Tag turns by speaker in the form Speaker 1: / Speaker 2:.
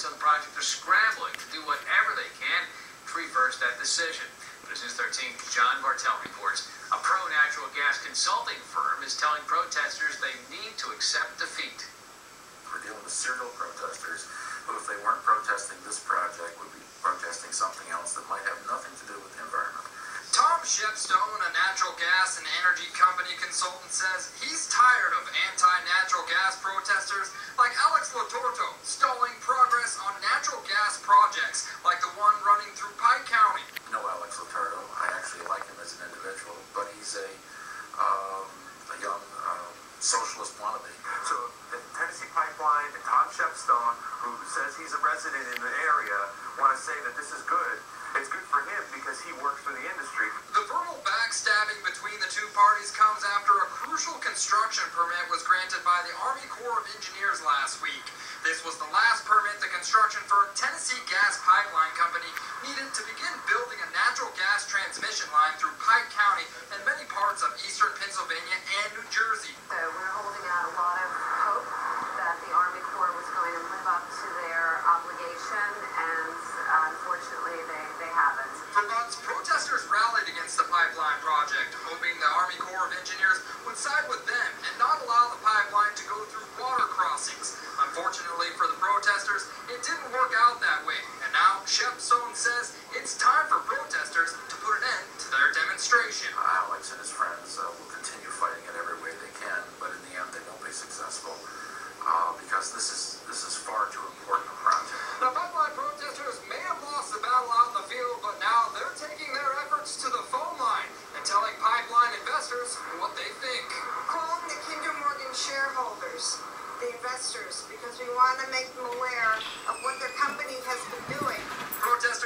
Speaker 1: authorities on the project are scrambling to do whatever they can to reverse that decision. But as News13's John Bartel reports, a pro-natural gas consulting firm is telling protesters they need to accept defeat.
Speaker 2: We're dealing with serial protesters who, if they weren't protesting this project, would be protesting something else that might have nothing to do with the environment.
Speaker 3: Tom Shepstone, a natural gas and energy company consultant, says he's tired of anti-natural gas protesters like Alex Lotorto stalling progress on natural gas projects like the one running through Pike County.
Speaker 2: No, Alex Lotorto. I actually like him as an individual, but he's a young socialist wannabe.
Speaker 4: So the Tennessee Pipeline and Tom Shepstone, who says he's a resident in the area, want to say that this is good. It's good for him because he works for the industry.
Speaker 3: The verbal backstabbing between the two parties comes after a crucial construction permit was granted by the Army Corps of Engineers last week. This was the last permit the construction firm Tennessee Gas Pipeline Company needed to begin building a natural gas transmission line through Pike County and many parts of eastern Pennsylvania and New Jersey.
Speaker 5: So we're holding out a lot of hope that the Army Corps was going to live up to their obligation, and unfortunately they haven't.
Speaker 3: For months, protesters rallied against the pipeline project, hoping the Army Corps of Engineers would side with them and not allow the pipeline to go through water crossings. Unfortunately for the protesters, it didn't work out that way, and now Shepstone says it's time for protesters to put an end to their demonstration.
Speaker 2: Alex and his friends will continue fighting it every way they can, but in the end they won't be successful because this is far too important a project.
Speaker 3: The pipeline protesters may have lost the battle out in the field, but now they're taking their efforts to the phone line and telling pipeline investors what they think.
Speaker 6: Calling the Kinder Morgan shareholders, the investors, because we want to make them aware of what their company has been doing.
Speaker 3: Protesters